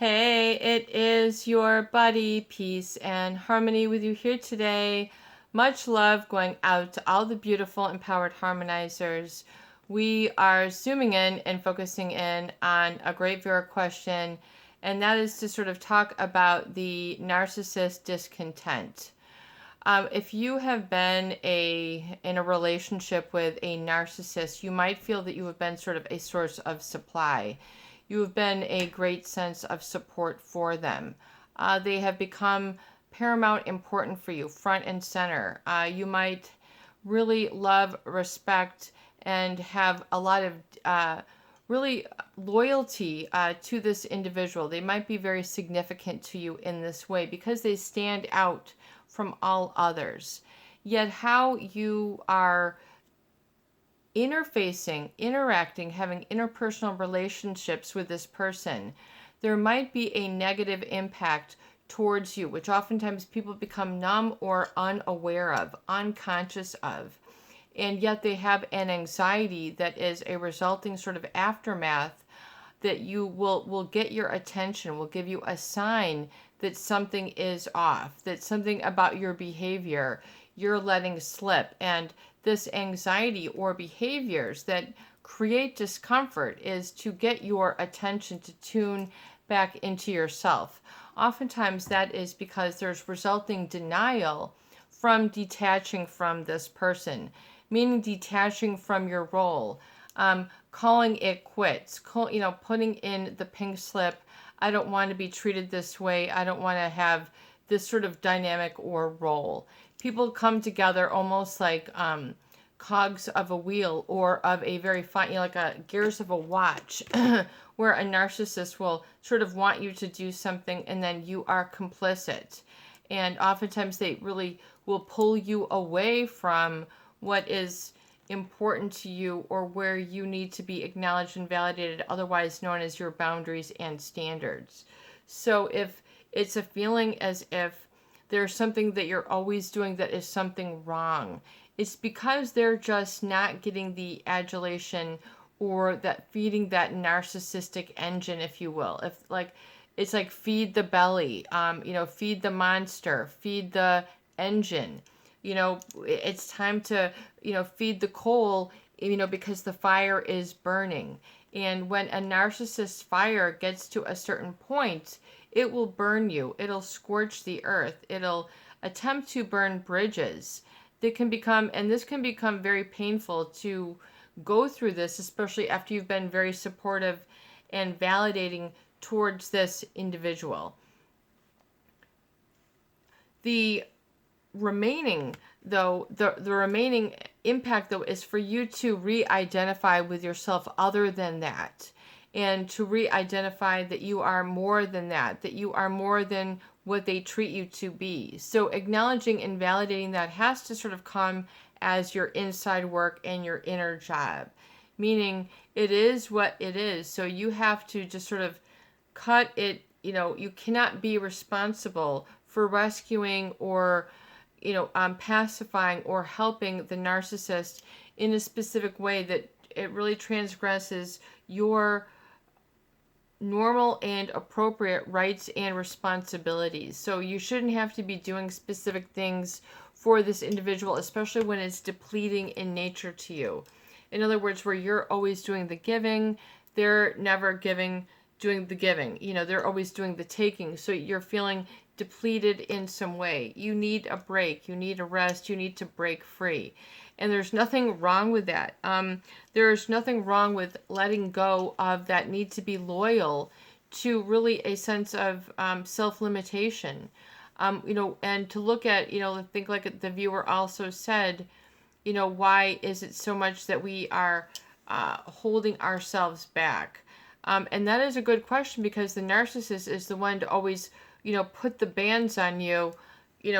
Hey, it is your buddy, Peace and Harmony, with you here today. Much love going out to all the beautiful, empowered harmonizers. We are zooming in and focusing in on a great viewer question, and that is to sort of talk about the narcissist discontent. If you have been in a relationship with a narcissist, you might feel that you have been sort of a source of supply. You have been a great sense of support for them. They have become paramount important for you, front and center. You might really love, respect, and have a lot of really loyalty to this individual. They might be very significant to you in this way because they stand out from all others. Yet how you are interacting, having interpersonal relationships with this person, there might be a negative impact towards you, which oftentimes people become numb or unaware of, unconscious of. And yet they have an anxiety that is a resulting sort of aftermath that you will get your attention, will give you a sign that something is off, that something about your behavior you're letting slip. And this anxiety or behaviors that create discomfort is to get your attention to tune back into yourself. Oftentimes that is because there's resulting denial from detaching from this person, meaning detaching from your role, calling it quits, putting in the pink slip. I don't want to be treated this way. I don't want to have this sort of dynamic or role. People come together almost like cogs of a wheel or of a very fine, like a gears of a watch, where a narcissist will sort of want you to do something and then you are complicit. And oftentimes they really will pull you away from what is important to you or where you need to be acknowledged and validated, otherwise known as your boundaries and standards. So if it's a feeling as if there's something that you're always doing that is something wrong, it's because they're just not getting the adulation or that feeding that narcissistic engine, if you will. If like it's like feed the belly, feed the monster, feed the engine. It's time to, feed the coal, because the fire is burning. And when a narcissist fire gets to a certain point, it will burn you. It'll scorch the earth. It'll attempt to burn bridges. This can become very painful to go through this, especially after you've been very supportive and validating towards this individual. The remaining the remaining impact though is for you to re-identify with yourself other than that, and to re-identify that you are more than that you are more than what they treat you to be. So acknowledging and validating that has to sort of come as your inside work and your inner job, meaning it is what it is. So you have to just sort of cut it. You cannot be responsible for rescuing or pacifying or helping the narcissist in a specific way that it really transgresses your normal and appropriate rights and responsibilities. So you shouldn't have to be doing specific things for this individual, especially when it's depleting in nature to you. In other words, where you're always doing the giving, they're never doing the giving. They're always doing the taking. So you're feeling depleted in some way. You need a break. You need a rest. You need to break free. And there's nothing wrong with that. There's nothing wrong with letting go of that need to be loyal to really a sense of self-limitation. And to look at, think like the viewer also said, why is it so much that we are holding ourselves back? And that is a good question, because the narcissist is the one to always, put the bands on you,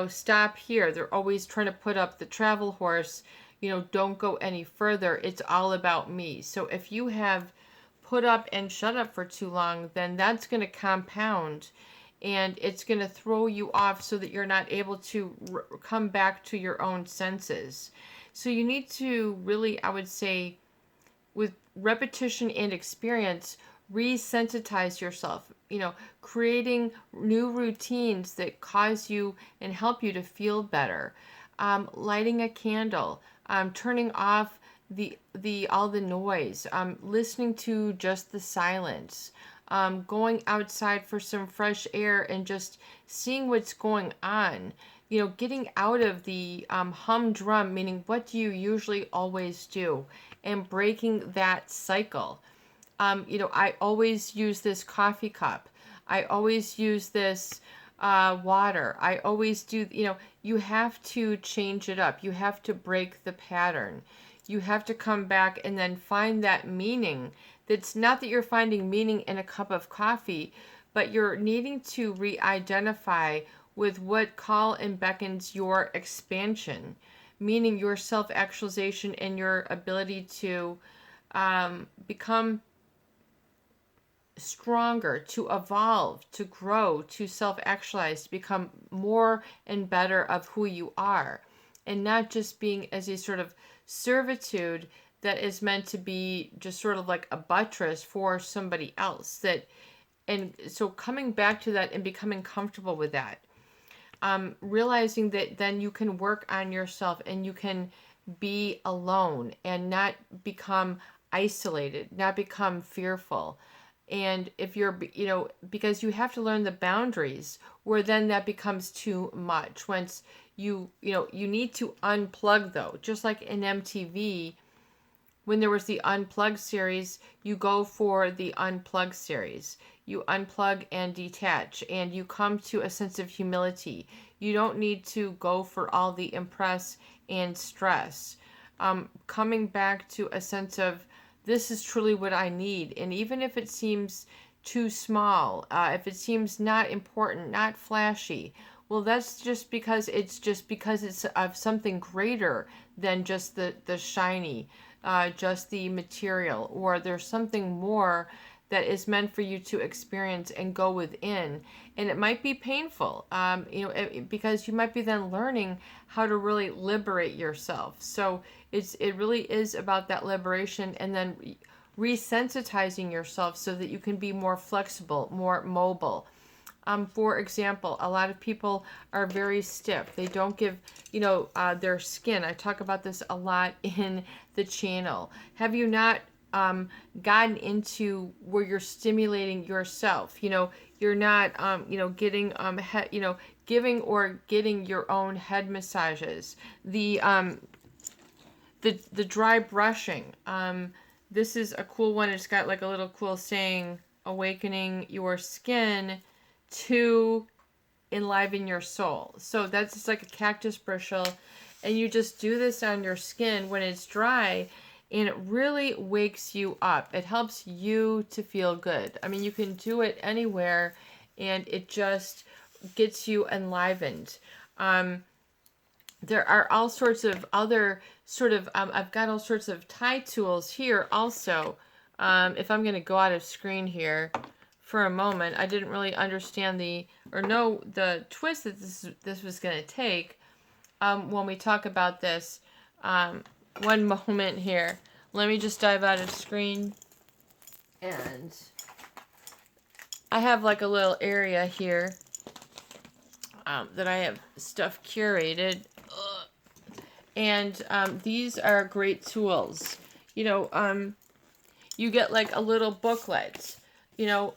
stop here. They're always trying to put up the travel horse, don't go any further. It's all about me. So if you have put up and shut up for too long, then that's going to compound and it's going to throw you off so that you're not able to come back to your own senses. So you need to really, I would say, with repetition and experience, Resensitize yourself, creating new routines that cause you and help you to feel better. Lighting a candle, turning off the all the noise, listening to just the silence, going outside for some fresh air and just seeing what's going on. Getting out of the humdrum, meaning what do you usually always do, and breaking that cycle. I always use this coffee cup. I always use this water. I always do, you have to change it up. You have to break the pattern. You have to come back and then find that meaning. That's not that you're finding meaning in a cup of coffee, but you're needing to re-identify with what call and beckons your expansion, meaning your self-actualization and your ability to become stronger, to evolve, to grow, to self-actualize, to become more and better of who you are, and not just being as a sort of servitude that is meant to be just sort of like a buttress for somebody else. And so coming back to that and becoming comfortable with that, realizing that then you can work on yourself and you can be alone and not become isolated, not become fearful. And if you're, because you have to learn the boundaries, where then that becomes too much. Once you need to unplug, though, just like in MTV, when there was the Unplugged series, you go for the Unplugged series. You unplug and detach, and you come to a sense of humility. You don't need to go for all the impress and stress. Coming back to a sense of, this is truly what I need. And even if it seems too small, if it seems not important, not flashy, well, that's just because it's of something greater than just the shiny, just the material, or there's something more that is meant for you to experience and go within. And it might be painful, because you might be then learning how to really liberate yourself. So it really is about that liberation, and then resensitizing yourself so that you can be more flexible, more mobile. For example, a lot of people are very stiff. They don't give, their skin. I talk about this a lot in the channel. Have you not gotten into where you're stimulating yourself? You're not, getting, giving or getting your own head massages. The dry brushing. This is a cool one. It's got like a little cool saying, awakening your skin to enliven your soul. So that's just like a cactus bristle, and you just do this on your skin when it's dry, and it really wakes you up. It helps you to feel good. I mean, you can do it anywhere, and it just gets you enlivened. There are all sorts of other I've got all sorts of Thai tools here also. If I'm going to go out of screen here for a moment, I didn't really understand the twist that this was going to take when we talk about this. One moment here. Let me just dive out of screen. And I have like a little area here that I have stuff curated. And these are great tools. You get like a little booklet, and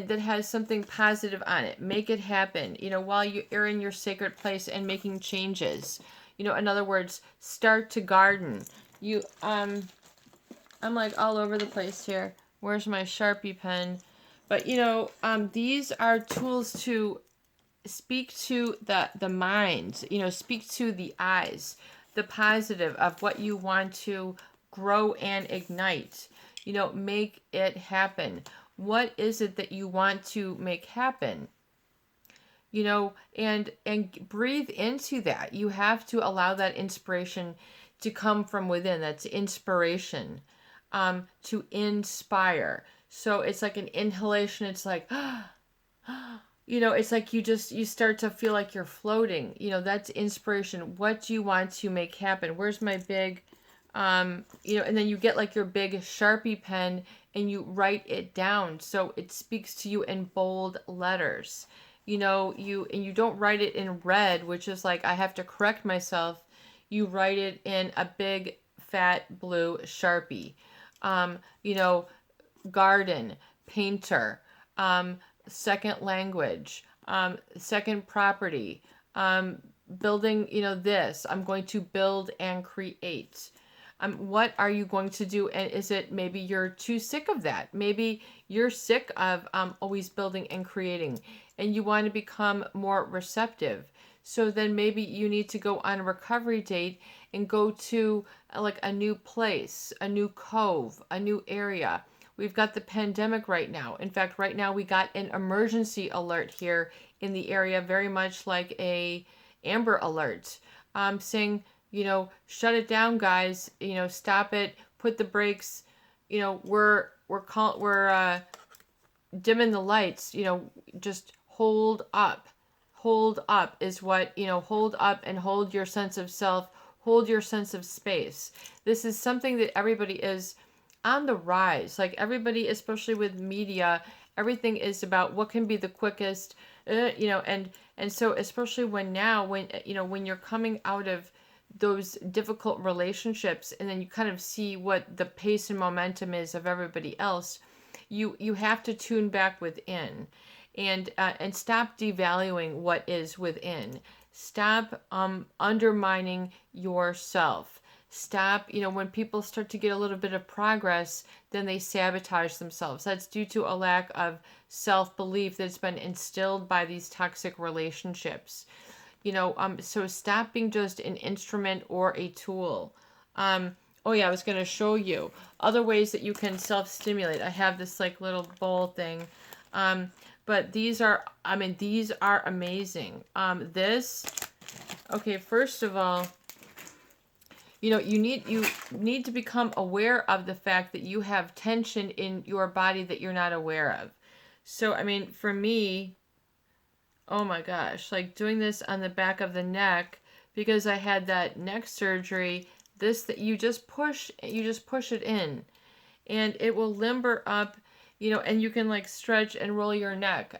that has something positive on it. Make it happen, while you're in your sacred place and making changes. In other words, start to garden. I'm like all over the place here. Where's my Sharpie pen? But, these are tools to speak to the mind, speak to the eyes, the positive of what you want to grow and ignite. Make it happen. What is it that you want to make happen? And breathe into that. You have to allow that inspiration to come from within. That's inspiration, to inspire. So it's like an inhalation. It's like, it's like you start to feel like you're floating. That's inspiration. What do you want to make happen? Where's my big, and then you get like your big Sharpie pen and you write it down so it speaks to you in bold letters. You don't write it in red, which is like, I have to correct myself. You write it in a big fat blue Sharpie. Um, you know, garden, painter, second language, second property, building, this. I'm going to build and create. What are you going to do? And is it maybe you're too sick of that? Maybe you're sick of always building and creating, and you want to become more receptive. So then maybe you need to go on a recovery date and go to like a new place, a new cove, a new area. We've got the pandemic right now. In fact, right now we got an emergency alert here in the area, very much like a Amber Alert, saying, shut it down, guys. Stop it. Put the brakes. We're dimming the lights. Just hold up. Hold up is what, hold up and hold your sense of self. Hold your sense of space. This is something that everybody is on the rise. Like everybody, especially with media, everything is about what can be the quickest, and so especially when you're coming out of those difficult relationships, and then you kind of see what the pace and momentum is of everybody else, you have to tune back within, and stop devaluing what is within. Stop undermining yourself. Stop, when people start to get a little bit of progress, then they sabotage themselves. That's due to a lack of self-belief that's been instilled by these toxic relationships. So stop being just an instrument or a tool. Oh yeah, I was going to show you other ways that you can self-stimulate. I have this like little bowl thing. But these are amazing. Okay, first of all, you need to become aware of the fact that you have tension in your body that you're not aware of. So, for me, oh my gosh, like doing this on the back of the neck, because I had that neck surgery, that you just push it in, and it will limber up, and you can like stretch and roll your neck.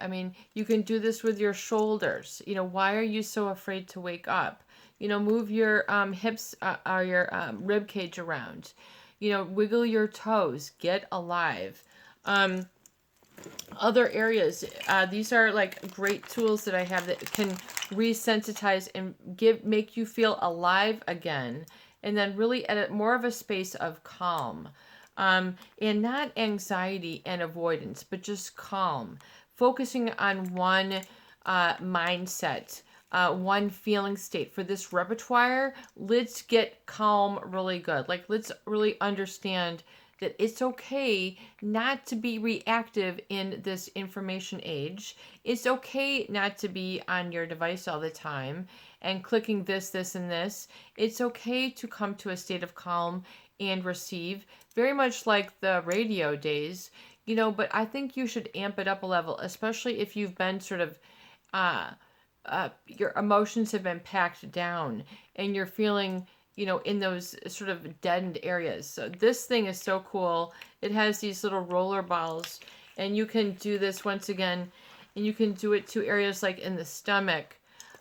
You can do this with your shoulders. Why are you so afraid to wake up? Move your hips or your rib cage around. Wiggle your toes. Get alive. Other areas. These are like great tools that I have that can resensitize and make you feel alive again, and then really at more of a space of calm. And not anxiety and avoidance, but just calm. Focusing on one mindset, one feeling state. For this repertoire, let's get calm really good. Like, let's really understand that it's okay not to be reactive in this information age. It's okay not to be on your device all the time and clicking this, and this. It's okay to come to a state of calm and receive, very much like the radio days, but I think you should amp it up a level, especially if you've been sort of, your emotions have been packed down and you're feeling, in those sort of deadened areas. So this thing is so cool. It has these little roller balls, and you can do this once again, and you can do it to areas like in the stomach.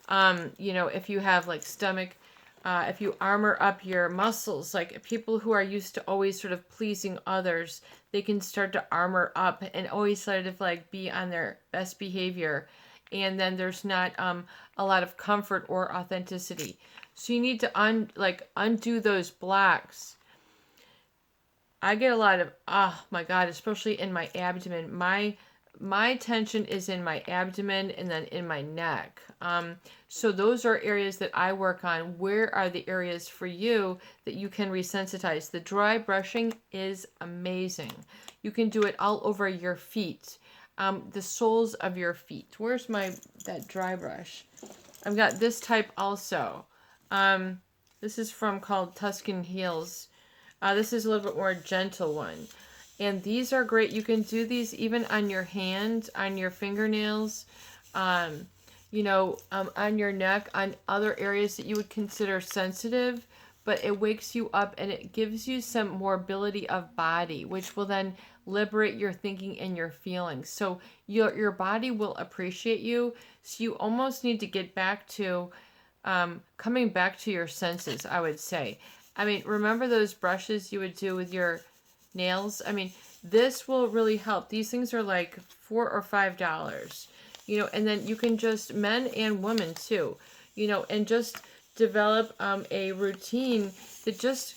If you have like stomach, if you armor up your muscles, like people who are used to always sort of pleasing others, they can start to armor up and always sort of like be on their best behavior. And then there's not a lot of comfort or authenticity. So you need to undo those blocks. I get a lot of, oh my God, especially in my abdomen. My tension is in my abdomen and then in my neck. So those are areas that I work on. Where are the areas for you that you can resensitize? The dry brushing is amazing. You can do it all over your feet, the soles of your feet. Where's that dry brush? I've got this type also. This is called Tuscan Heels. This is a little bit more gentle one. And these are great. You can do these even on your hand, on your fingernails, on your neck, on other areas that you would consider sensitive, but it wakes you up and it gives you some mobility of body, which will then liberate your thinking and your feelings. So your body will appreciate you. So you almost need to get back to coming back to your senses, I would say. I mean, remember those brushes you would do with your nails? I mean, this will really help. These things are like $4 or $5, and then you can just, men and women too, and just develop a routine that just,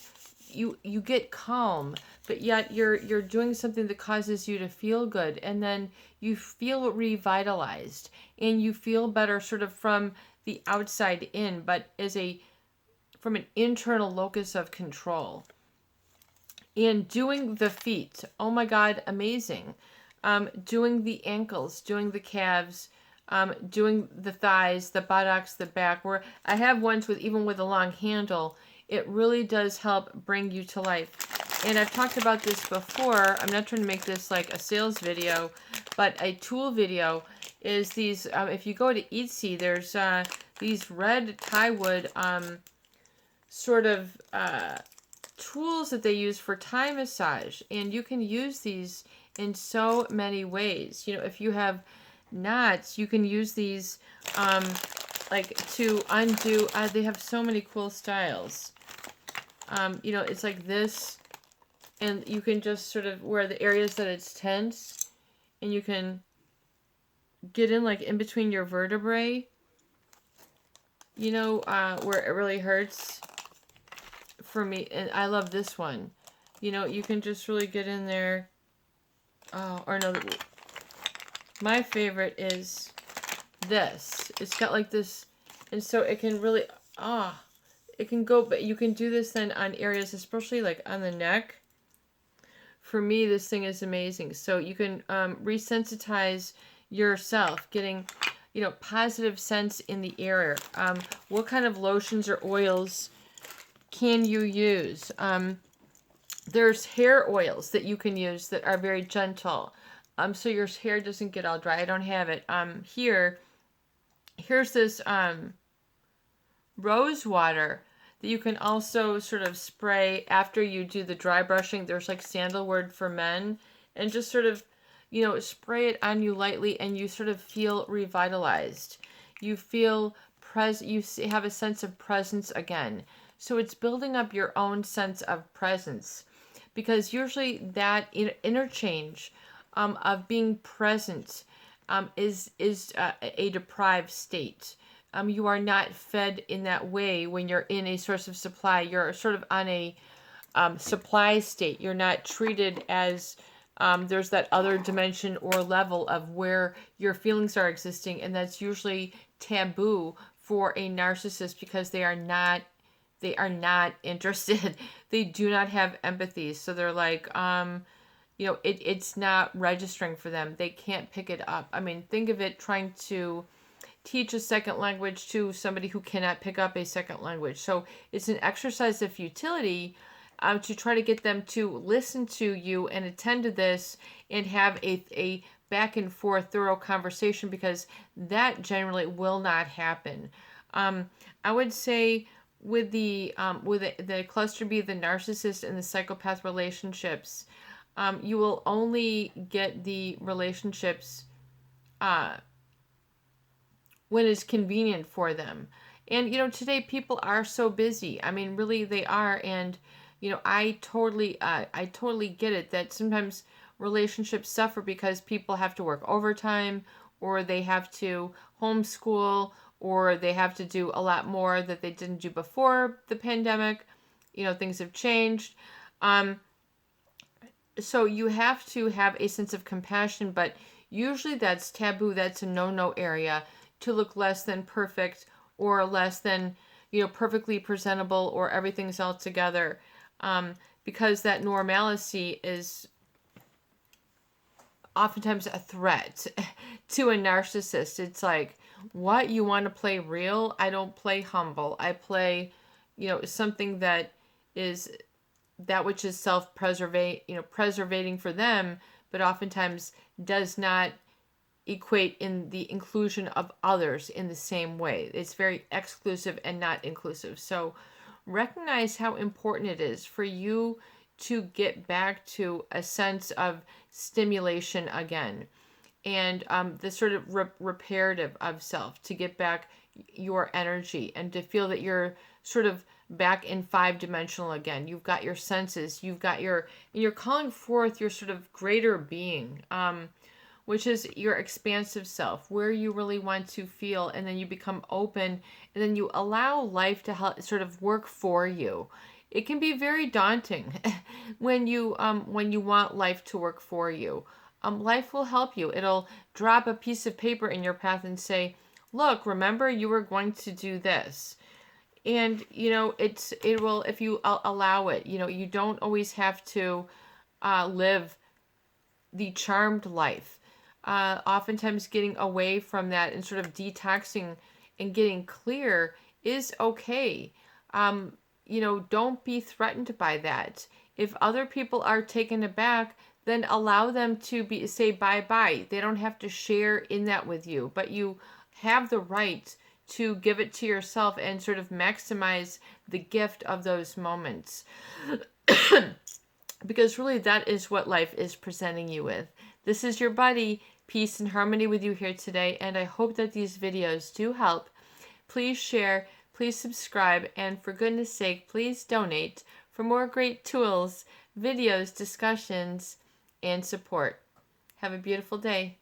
you get calm, but yet you're doing something that causes you to feel good, and then you feel revitalized, and you feel better sort of from the outside in, but from an internal locus of control. And doing the feet, oh my God, amazing. Doing the ankles, doing the calves, doing the thighs, the buttocks, the back. Where I have ones even with a long handle, it really does help bring you to life. And I've talked about this before. I'm not trying to make this like a sales video, but a tool video is these. If you go to Etsy, there's these red tiewood sort of tools that they use for Thai massage, and you can use these in so many ways. If you have knots, you can use these like to undo. They have so many cool styles. It's like this, and you can just sort of where the areas that it's tense, and you can get in like in between your vertebrae, where it really hurts. For me, and I love this one. You can just really get in there. Oh, or no, my favorite is this. It's got like this, and so it can really, it can go, but you can do this then on areas, especially like on the neck. For me, this thing is amazing. So you can resensitize yourself, getting, positive sense in the area. What kind of lotions or oils can you use? There's hair oils that you can use that are very gentle. So your hair doesn't get all dry. I don't have it. Here's this rose water that you can also sort of spray after you do the dry brushing. There's like sandalwood for men, and just sort of, spray it on you lightly, and you sort of feel revitalized. You feel you have a sense of presence again. So it's building up your own sense of presence, because usually that interchange of being present is a deprived state. You are not fed in that way when you're in a source of supply. You're sort of on a supply state. You're not treated as there's that other dimension or level of where your feelings are existing, and that's usually taboo for a narcissist, because they are not interested. They do not have empathy. So they're like, it's not registering for them. They can't pick it up. I mean, think of it trying to teach a second language to somebody who cannot pick up a second language. So it's an exercise of futility to try to get them to listen to you and attend to this and have a back and forth thorough conversation, because that generally will not happen. I would say with the cluster B, the narcissist and the psychopath relationships, you will only get the relationships when it's convenient for them. And today people are so busy. I mean, really they are. And I totally get it that sometimes relationships suffer because people have to work overtime, or they have to homeschool, or they have to do a lot more that they didn't do before the pandemic. Things have changed. So you have to have a sense of compassion, but usually that's taboo. That's a no-no area, to look less than perfect, or less than, perfectly presentable, or everything's all together. Because that normalcy is oftentimes a threat to a narcissist. It's like, what, you want to play real? I don't play humble. I play, something that is that which is preservating for them, but oftentimes does not equate in the inclusion of others in the same way. It's very exclusive and not inclusive. So recognize how important it is for you to get back to a sense of stimulation again, and this sort of reparative of self, to get back your energy and to feel that you're sort of back in 5-dimensional again. You've got your senses, and you're calling forth your sort of greater being, which is your expansive self, where you really want to feel, and then you become open, and then you allow life to help sort of work for you. It can be very daunting when you want life to work for you. Life will help you. It'll drop a piece of paper in your path and say, "Look, remember you were going to do this." And it will, if you allow it. You don't always have to live the charmed life. Oftentimes getting away from that and sort of detoxing and getting clear is okay. Don't be threatened by that. If other people are taken aback, then allow them to say bye-bye. They don't have to share in that with you, but you have the right to give it to yourself and sort of maximize the gift of those moments. Because really that is what life is presenting you with. This is your buddy, Peace and Harmony, with you here today, and I hope that these videos do help. Please share, please subscribe, and for goodness sake, please donate for more great tools, videos, discussions, and support. Have a beautiful day.